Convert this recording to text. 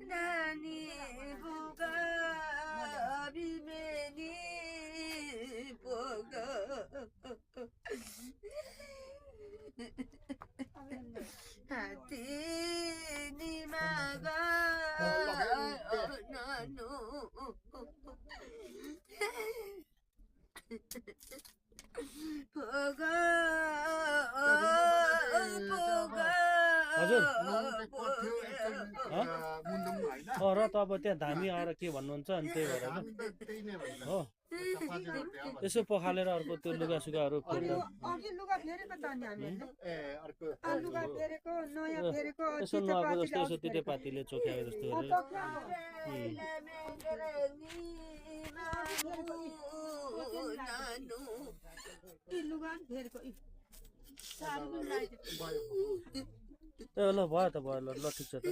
नानी बुगा बिमेनी बोगा हाती निमागा नानु बोगा बोगा हजुर र त अब त्यहाँ धामी आएर के भन्नुहुन्छ अनि त्यही भएर हो यसो पखालेर अर्को त्यो लुगा सुगाहरू अघि लुगा फेरेको त नि हामीले लुगा फेरेको नयाँ फेरेको यसो नआएको जस्तो यसो तितेपातीले चोख्याएको जस्तो गरेर लुगा फेरेको ल भयो त भयो ल ठिक छ त